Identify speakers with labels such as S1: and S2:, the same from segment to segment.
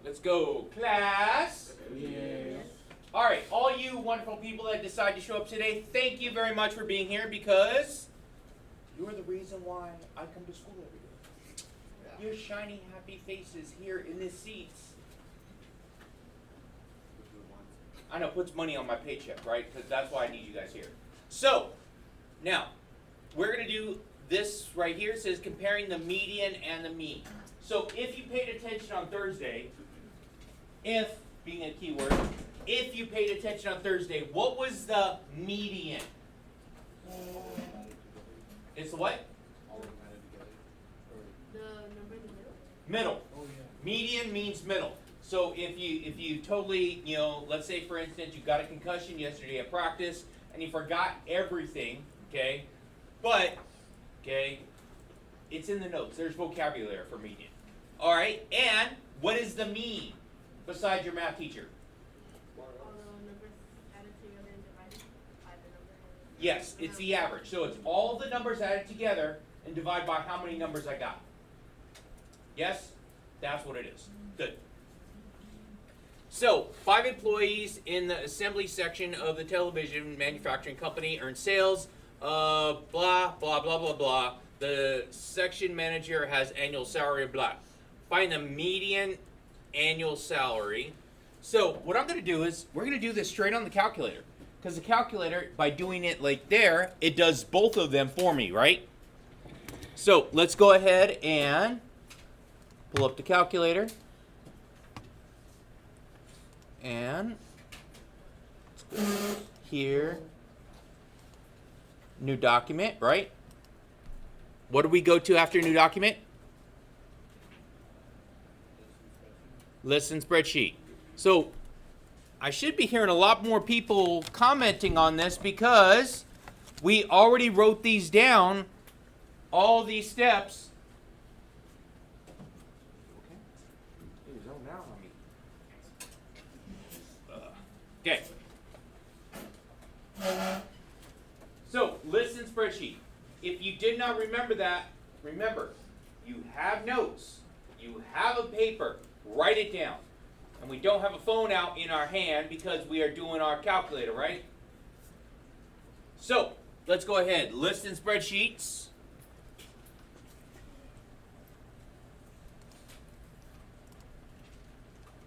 S1: Let's go, class.
S2: Yes.
S1: All right, all you wonderful people that decide to show up today, thank you very much for being here because you're the reason why I come to school every day.
S2: Yeah.
S1: Your shiny, happy faces here in these seats. I know, puts money on my paycheck, right? Because that's why I need you guys here. So, now, we're going to do this right here. It says comparing the median and the mean. So, if you paid attention on Thursday, if, being a keyword, if you paid attention on Thursday, what was the median? It's what?
S3: The number in the middle?
S1: Middle.
S2: Oh, yeah.
S1: Median means middle. So if you totally, let's say for instance you got a concussion yesterday at practice and you forgot everything, okay? But, okay, it's in the notes. There's vocabulary for median. All right, and what is the mean besides your math teacher?
S3: All the numbers added together and divided by the number.
S1: Yes, it's the average. So it's all the numbers added together and divide by how many numbers I got. Yes? That's what it is. Good. So, 5 employees in the assembly section of the television manufacturing company earn sales, blah, blah, blah, blah, blah. The section manager has annual salary, blah. Find the median annual salary. So, what I'm going to do is, we're going to do this straight on the calculator. Because the calculator, by doing it like there, it does both of them for me, right? So, let's go ahead and pull up the calculator. And here, new document, right? What do we go to after new document? Listen spreadsheet. So I should be hearing a lot more people commenting on this because we already wrote these down, all these steps. Okay. So, listen spreadsheet. If you did not remember that, remember, you have notes, you have a paper, write it down. And we don't have a phone out in our hand because we are doing our calculator, right? So, let's go ahead. Listen spreadsheets.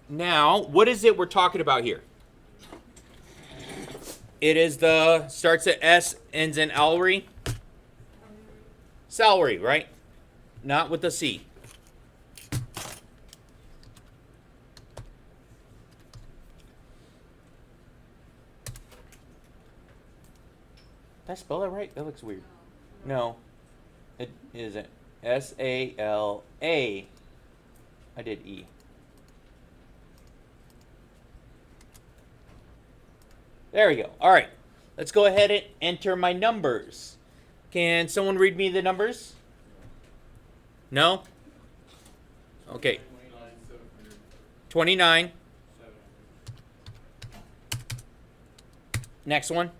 S1: Now, what is it we're talking about here? It is starts at S, ends in Alry. Salary, right? Not with a C. Did I spell that right? That looks weird. No, it isn't. S-A-L-A. I did E. There we go. All right. Let's go ahead and enter my numbers. Can someone read me the numbers? No? Okay. 29. Next one.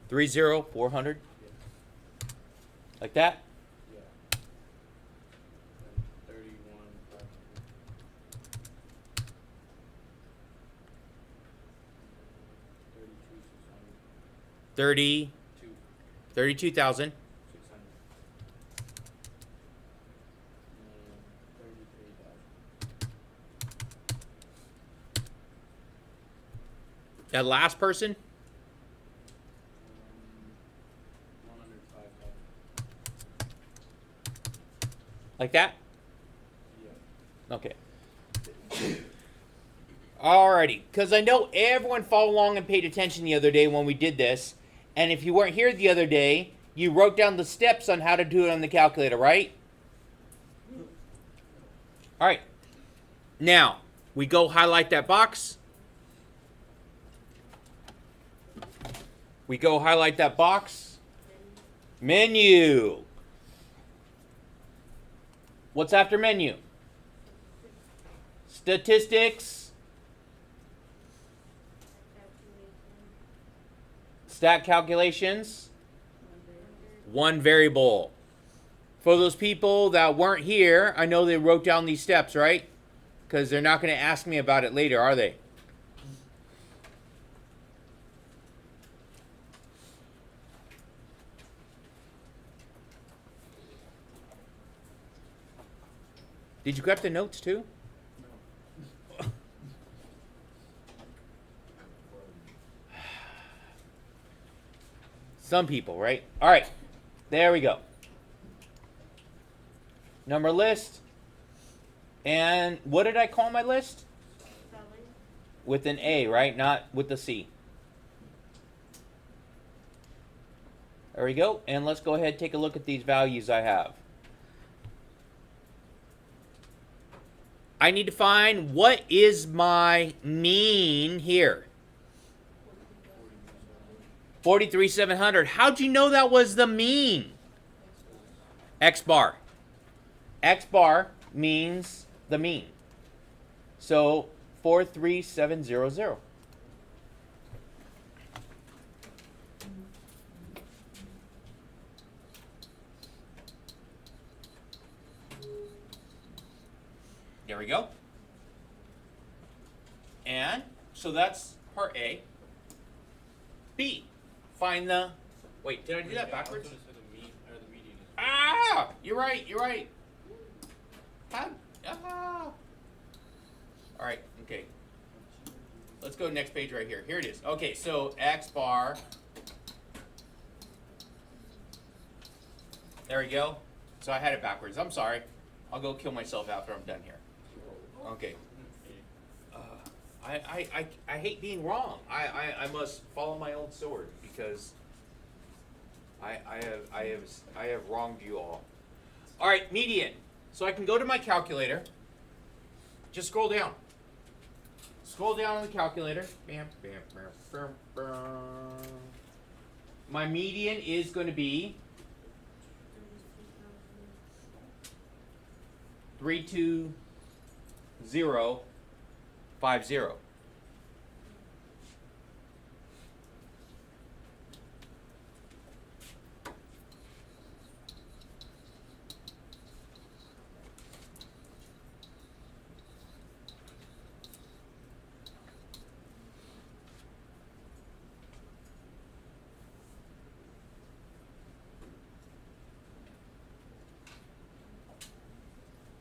S1: 30,400. Like that?
S2: Yeah. 31,500.
S1: 30. 32,000.
S2: 600. 33,000.
S1: That last person?
S2: 105,000.
S1: Like that?
S2: Yeah.
S1: Okay. Alrighty, because I know everyone followed along and paid attention the other day when we did this. And if you weren't here the other day, you wrote down the steps on how to do it on the calculator, right? Alright. Now, we go highlight that box. We go highlight that box. Menu. What's after menu? Statistics. Stat calculations. One variable. For those people that weren't here, I know they wrote down these steps, right? Because they're not going to ask me about it later, are they? Did you grab the notes too? Some people, right? All right. There we go. Number list. And what did I call my list?
S3: Selling.
S1: With an A, right? Not with the C. There we go. And let's go ahead and take a look at these values I have. I need to find what is my mean here. 43,700. How'd you know that was the mean? X bar. X bar means the mean. So 43700. There we go. And so that's part A. B. Find the. Wait, did I do that backwards?
S2: I thought it said the mean or the median.
S1: Ah! You're right. You're right. All right. Okay. Let's go next page right here. Here it is. Okay. So X bar. There we go. So I had it backwards. I'm sorry. I'll go kill myself after I'm done here. Okay. I hate being wrong. I must follow my own sword because I have wronged you all. All right, median. So I can go to my calculator. Just scroll down. Scroll down on the calculator. Bam, bam, bam, bam, bam. My median is going to be 32050.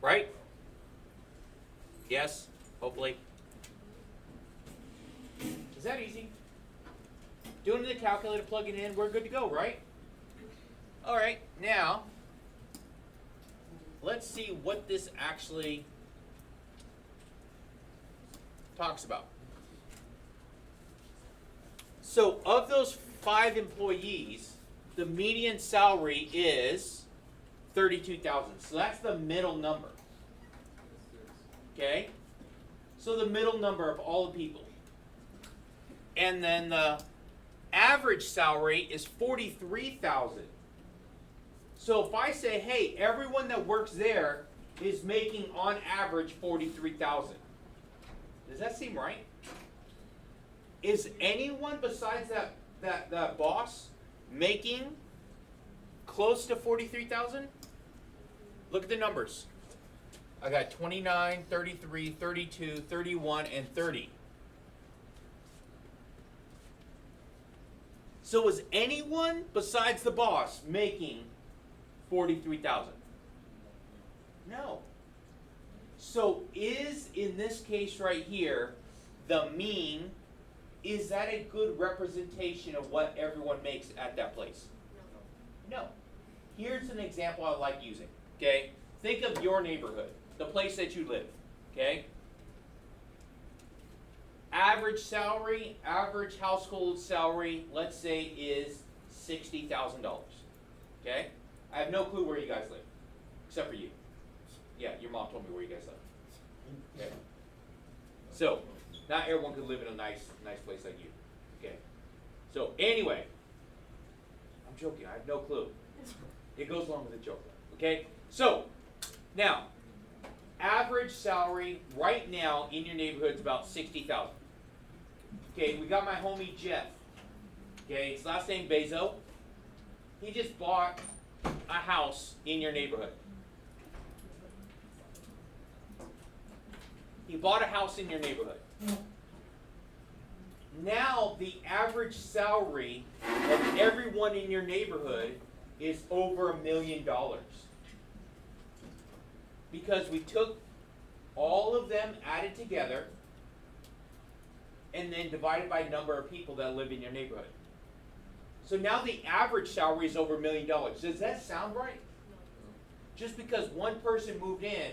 S1: Right? Yes, hopefully. Is that easy? Doing the calculator, plugging in, we're good to go, right? All right, now, let's see what this actually talks about. So, of those 5 employees, the median salary is 32,000. So that's the middle number. Okay? So the middle number of all the people. And then the average salary is 43,000. So if I say, hey, everyone that works there is making on average 43,000. Does that seem right? Is anyone besides that boss making close to 43,000? Look at the numbers. I got 29, 33, 32, 31, and 30. So is anyone besides the boss making 43,000? No. So is, in this case right here, the mean, is that a good representation of what everyone makes at that place? No. Here's an example I like using, okay? Think of your neighborhood, the place that you live, okay? Average salary, average household salary, let's say is $60,000, okay? I have no clue where you guys live, except for you. Yeah, your mom told me where you guys live. Okay. So, not everyone could live in a nice place like you, okay? So, anyway, I'm joking, I have no clue. It goes along with the joke, okay? So, now, average salary right now in your neighborhood is about 60,000. Okay, we got my homie Jeff. Okay, his last name Bezo. He just bought a house in your neighborhood. He bought a house in your neighborhood. Now the average salary of everyone in your neighborhood is over $1 million. Because we took all of them added together and then divided by the number of people that live in your neighborhood. So now the average salary is over $1 million. Does that sound right? Just because one person moved in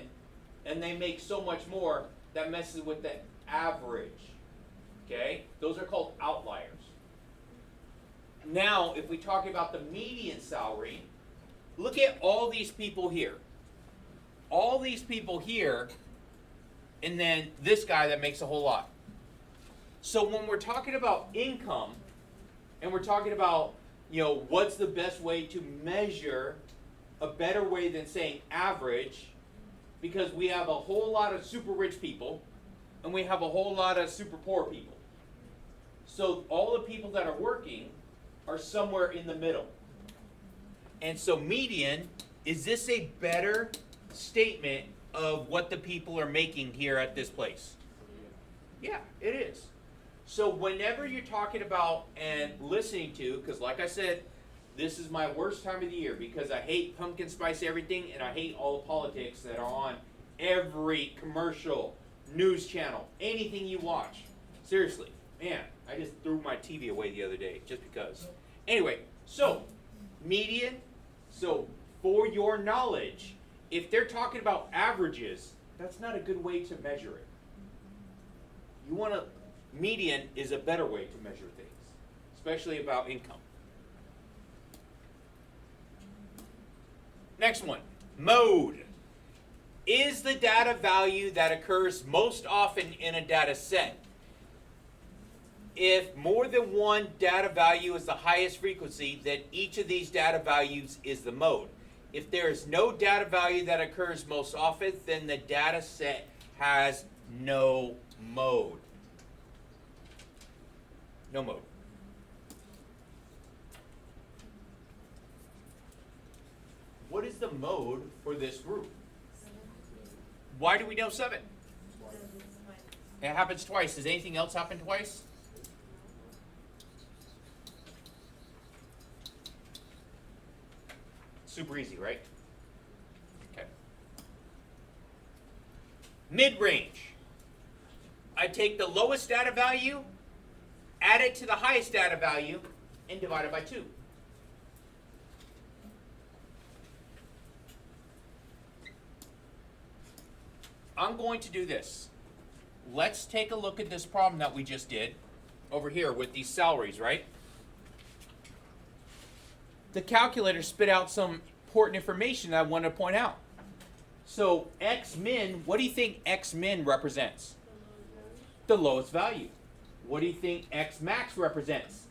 S1: and they make so much more, that messes with the average. Okay? Those are called outliers. Now, if we talk about the median salary, look at all these people here. All these people here, and then this guy that makes a whole lot. So when we're talking about income, and we're talking about, what's the best way to measure, a better way than saying average, because we have a whole lot of super rich people, and we have a whole lot of super poor people. So all the people that are working are somewhere in the middle. And so median, is this a better statement of what the people are making here at this place? Yeah, it is. So whenever you're talking about and listening to, because like I said, this is my worst time of the year because I hate pumpkin spice everything and I hate all the politics that are on every commercial, news channel, anything you watch. Seriously, man, I just threw my TV away the other day just because. Anyway, so median, so for your knowledge, if they're talking about averages, that's not a good way to measure it. You want to, median is a better way to measure things, especially about income. Next one, mode. Is the data value that occurs most often in a data set. If more than one data value is the highest frequency, then each of these data values is the mode. If there is no data value that occurs most often, then the data set has no mode. No mode. What is the mode for this group? Why do we know 7? It happens twice. Does anything else happen twice? Super easy, right? Okay. Mid-range. I take the lowest data value, add it to the highest data value, and divide it by 2. I'm going to do this. Let's take a look at this problem that we just did over here with these salaries, right? The calculator spit out some important information that I want to point out. So X min, what do you think X min represents? The lowest value. What do you think X max represents?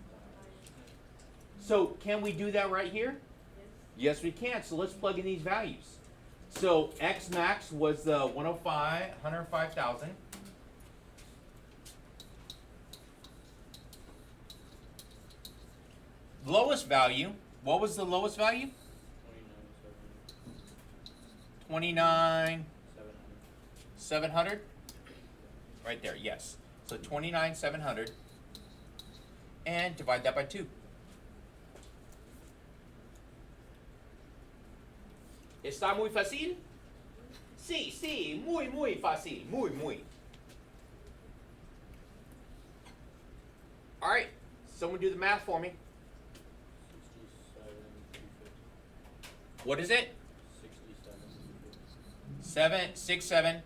S1: So can we do that right here? Yes, we can. So let's plug in these values. So X max was the 105,000. Lowest value, what was the lowest value? 29,700. Right there, yes. So 29,700. And divide that by 2. ¿Está muy fácil? Sí, sí, muy, muy fácil. Muy, muy. All right, someone do the math for me.
S2: 67, 350.
S1: What is it?
S2: 67,
S1: 767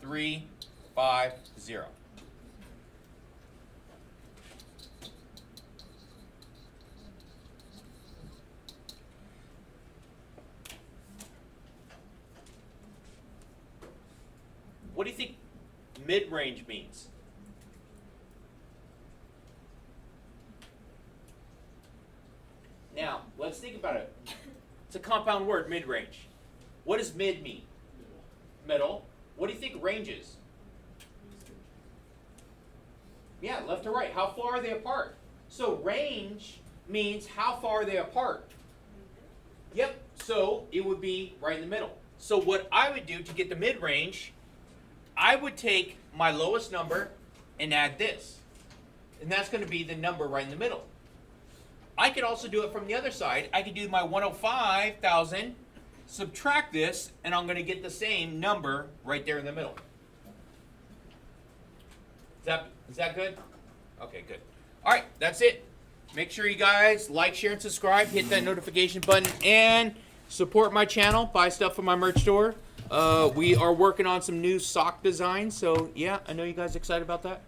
S2: 350.
S1: 350. What do you think mid-range means? Now, let's think about it. It's a compound word, mid-range. What does mid mean? Middle. What do you think range is? Yeah, left to right. How far are they apart? So range means how far are they apart? So it would be right in the middle. So what I would do to get the mid-range, I would take my lowest number and add this. And that's going to be the number right in the middle. I could also do it from the other side. I could do my 105,000, subtract this, and I'm going to get the same number right there in the middle. Is that good? Okay, good. All right, that's it. Make sure you guys like, share, and subscribe. Hit that notification button and support my channel. Buy stuff from my merch store. We are working on some new sock designs. So, yeah, I know you guys are excited about that.